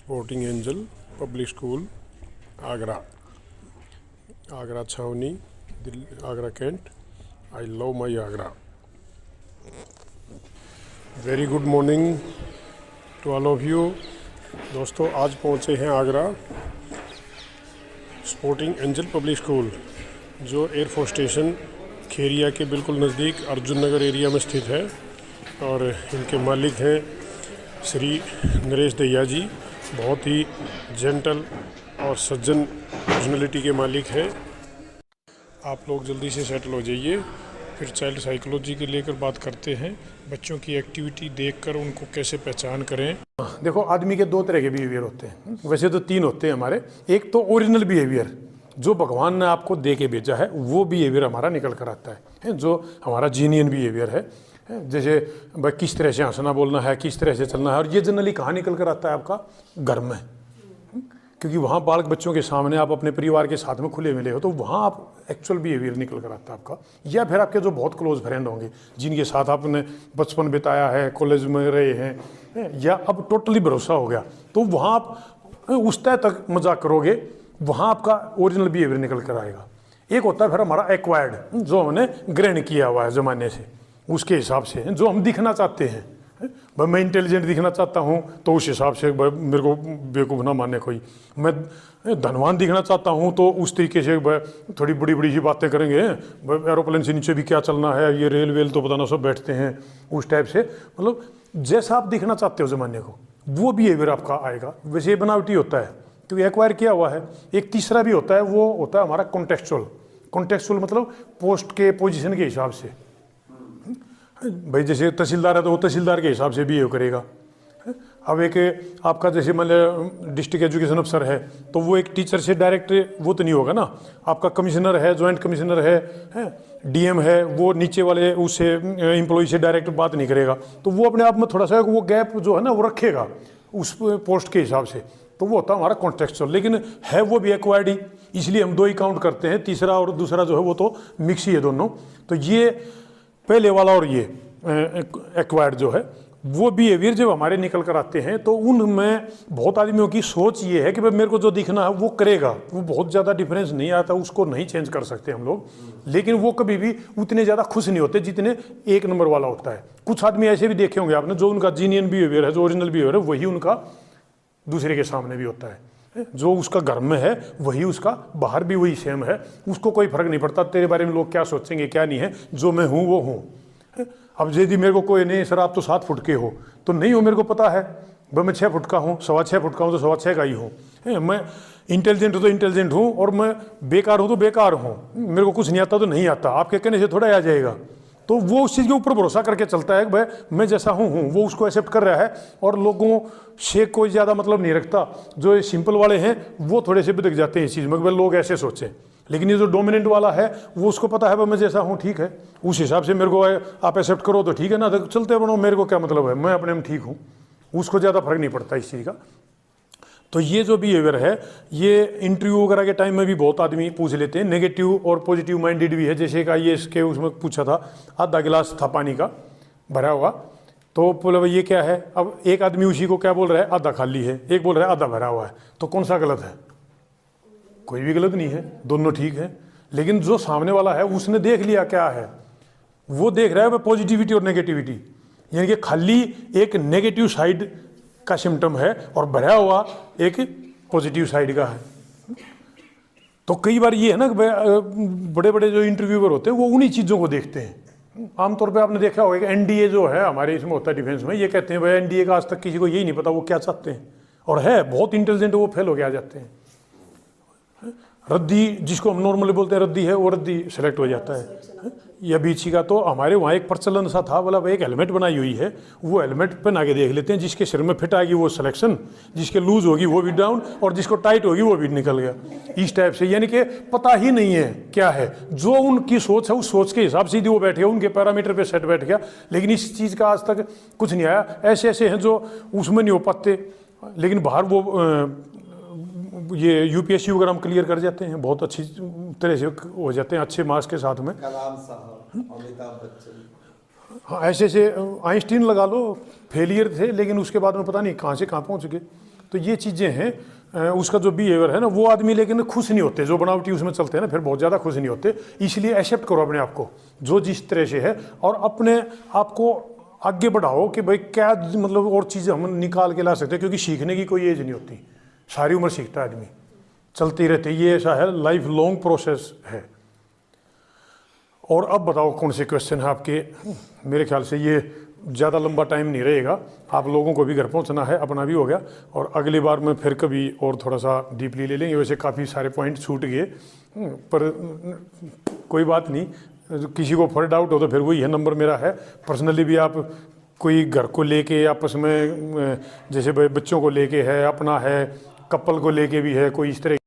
Sporting angel public school Agra, Agra छावनी, Delhi, Agra cantt. I love my Agra. Very good morning to all of you. दोस्तों, आज पहुंचे हैं Agra sporting angel public school, जो air force station Kheria के बिल्कुल नज़दीक अर्जुन नगर एरिया में स्थित है। और इनके मालिक हैं श्री नरेश दैया जी, बहुत ही जेंटल और सज्जन पर्सनैलिटी के मालिक हैं। आप लोग जल्दी से सेटल हो जाइए, फिर चाइल्ड साइकोलॉजी के लेकर बात करते हैं। बच्चों की एक्टिविटी देखकर उनको कैसे पहचान करें। देखो, आदमी के दो तरह के बिहेवियर होते हैं, वैसे तो तीन होते हैं हमारे। एक तो ओरिजिनल बिहेवियर, जो भगवान ने आपको दे के भेजा है, वो बिहेवियर हमारा निकल कर आता है, जो हमारा जीनियन बिहेवियर है। जैसे भाई किस तरह से हंसना बोलना है, किस तरह से चलना है, और ये जनरली कहाँ निकल कर आता है? आपका घर में, क्योंकि वहाँ बालक बच्चों के सामने आप अपने परिवार के साथ में खुले मिले हो, तो वहाँ आप एक्चुअल बिहेवियर निकल कर आता है आपका। या फिर आपके जो बहुत क्लोज फ्रेंड होंगे, जिनके साथ आपने बचपन बिताया है, कॉलेज में रहे हैं, या अब टोटली भरोसा हो गया, तो वहाँ आप उस तय तक मजाक करोगे, वहाँ आपका ओरिजिनल बिहेवियर निकल कर आएगा। एक होता है फिर हमारा एक्वायर्ड, जो हमने ग्रहण किया हुआ है ज़माने से, उसके हिसाब से जो हम दिखना चाहते हैं। भाई मैं इंटेलिजेंट दिखना चाहता हूँ, तो उस हिसाब से मेरे को बेवकूफ़ ना माने कोई। मैं धनवान दिखना चाहता हूँ, तो उस तरीके से थोड़ी बड़ी बड़ी सी बातें करेंगे। एरोप्लेन से नीचे भी क्या चलना है, ये रेल वेल तो पता ना, सब बैठते हैं उस टाइप से। मतलब जैसा आप दिखना चाहते हो ज़माने को, वो बिहेवियर आपका आएगा। वैसे ये बनावटी होता है, क्योंकि एक्वायर किया हुआ है। एक तीसरा भी होता है, वो होता है हमारा कॉन्टेक्चुअल। कॉन्टेक्चुअल मतलब पोस्ट के पोजीशन के हिसाब से। भाई जैसे तहसीलदार है, तो वो तहसीलदार के हिसाब से बिहेव करेगा। अब एक आपका जैसे मान लो डिस्ट्रिक्ट एजुकेशन अफसर है, तो वो एक टीचर से डायरेक्ट वो तो नहीं होगा ना। आपका कमिश्नर है, जॉइंट कमिश्नर है, डीएम है, वो नीचे वाले उससे एम्प्लॉय से डायरेक्ट बात नहीं करेगा। तो वो अपने आप में थोड़ा सा वो गैप जो है ना, वो रखेगा उस पोस्ट के हिसाब से। तो वो होता है हमारा कॉन्टेक्चुअल, लेकिन है वो भी एक्वायर्ड ही, इसलिए हम दो ही काउंट करते हैं। तीसरा और दूसरा जो है वो तो मिक्स ही है दोनों। तो ये पहले वाला और ये एक्वायर्ड जो है, वो बिहेवियर जब हमारे निकल कर आते हैं, तो उनमें बहुत आदमियों की सोच ये है कि भाई मेरे को जो दिखना है वो करेगा। वो बहुत ज़्यादा डिफरेंस नहीं आता, उसको नहीं चेंज कर सकते हम लोग। लेकिन वो कभी भी उतने ज़्यादा खुश नहीं होते जितने एक नंबर वाला होता है। कुछ आदमी ऐसे भी देखे होंगे आपने, जो उनका जीनियन बिहेवियर है, जो ओरिजिनल बिहेवियर है, वही उनका दूसरे के सामने भी होता है। जो उसका घर में है वही उसका बाहर भी वही सेम है। उसको कोई फर्क नहीं पड़ता तेरे बारे में लोग क्या सोचेंगे क्या नहीं है, जो मैं हूँ वो हूँ। अब यदि मेरे को कोई नहीं, सर आप तो 7 फुट के हो, तो नहीं हो, मेरे को पता है भाई मैं 6 फुट का हूँ, 6.25 फुट का हूँ, तो 6.25 का ही हूँ। मैं इंटेलिजेंट हूँ तो इंटेलिजेंट हूँ, और मैं बेकार हूँ तो बेकार हूँ। मेरे को कुछ नहीं आता तो नहीं आता, आपके कहने से थोड़ा आ जाएगा। तो वो उस चीज़ के ऊपर भरोसा करके चलता है कि भाई मैं जैसा हूँ वो उसको एक्सेप्ट कर रहा है, और लोगों से कोई ज़्यादा मतलब नहीं रखता। जो सिंपल वाले हैं वो थोड़े से बिदक जाते हैं इस चीज़ में, भाई लोग ऐसे सोचें। लेकिन ये जो डोमिनेंट वाला है, वो उसको पता है भाई मैं जैसा हूँ ठीक है, उस हिसाब से मेरे को आप एक्सेप्ट करो तो ठीक है ना, तो चलते बनो, मेरे को क्या मतलब है, मैं अपने में ठीक हूँ। उसको ज़्यादा फर्क नहीं पड़ता इस चीज़ का। तो ये जो बिहेवियर है, ये इंटरव्यू वगैरह के टाइम में भी बहुत आदमी पूछ लेते हैं। नेगेटिव और पॉजिटिव माइंडेड भी है। जैसे एक IAS के उसमें पूछा था, आधा गिलास था पानी का भरा हुआ, तो बोला भाई ये क्या है? अब एक आदमी उसी को क्या बोल रहा है, आधा खाली है, एक बोल रहा है आधा भरा हुआ है। तो कौन सा गलत है? कोई भी गलत नहीं है, दोनों ठीक है। लेकिन जो सामने वाला है उसने देख लिया क्या है, वो देख रहा है पॉजिटिविटी और नेगेटिविटी, यानी कि खाली एक नेगेटिव साइड का सिम्टम है और भरा हुआ एक पॉजिटिव साइड का है। तो कई बार ये है ना, बड़े बड़े जो इंटरव्यूअर होते हैं वो उन्हीं चीज़ों को देखते हैं। आमतौर पे आपने देखा होगा कि NDA जो है हमारे इसमें होता है डिफेंस में, ये कहते हैं भाई NDA का आज तक किसी को यही नहीं पता वो क्या चाहते हैं, और है बहुत इंटेलिजेंट, वो फेल हो के आ जाते हैं। रद्दी, जिसको हम नॉर्मली बोलते हैं रद्दी है, वो रद्दी सेलेक्ट हो जाता है। या बीची का, तो हमारे वहाँ एक प्रचलन सा था, बोला भाई एक हेलमेट बनाई हुई है, वो हेलमेट पहना के देख लेते हैं, जिसके सिर में फिट आएगी वो सिलेक्शन, जिसके लूज होगी वो भी डाउन, और जिसको टाइट होगी वो भी निकल गया। इस टाइप से, यानी कि पता ही नहीं है क्या है। जो उनकी सोच है उस सोच के हिसाब से वो बैठ गया, उनके पैरामीटर पे सेट बैठ गया। लेकिन इस चीज़ का आज तक कुछ नहीं आया। ऐसे ऐसे हैं जो उसमें नहीं हो पाते, लेकिन बाहर वो ये UPSC वगैरह हम क्लियर कर जाते हैं, बहुत अच्छी तरह से हो जाते हैं, अच्छे मार्क्स के साथ में। कलाम साहब, अमिताभ बच्चन, हाँ ऐसे से आइंस्टीन लगा लो, फेलियर थे, लेकिन उसके बाद में पता नहीं कहाँ से कहाँ पहुँच गए। तो ये चीज़ें हैं। उसका जो बिहेवियर है ना, वो आदमी लेकिन खुश नहीं होते, जो बनावटी उसमें चलते हैं ना, फिर बहुत ज़्यादा खुश नहीं होते। इसलिए एक्सेप्ट करो अपने आप को जो जिस तरह से है, और अपने आप को आगे बढ़ाओ कि भाई क्या मतलब और चीज़ें हम निकाल के ला सकते हैं, क्योंकि सीखने की कोई एज नहीं होती, सारी उम्र सीखता है आदमी, चलती रहती है, ये ऐसा है, लाइफ लॉन्ग प्रोसेस है। और अब बताओ कौन से क्वेश्चन है आपके। मेरे ख्याल से ये ज़्यादा लंबा टाइम नहीं रहेगा, आप लोगों को भी घर पहुंचना है, अपना भी हो गया, और अगली बार में फिर कभी और थोड़ा सा डीपली ले लेंगे। वैसे काफ़ी सारे पॉइंट छूट गए, पर कोई बात नहीं, किसी को फॉर डाउट हो तो फिर वही है, नंबर मेरा है। पर्सनली भी आप कोई घर को लेके आपस में, जैसे बच्चों को लेके है, अपना है, कपल को लेके भी है, कोई इस तरह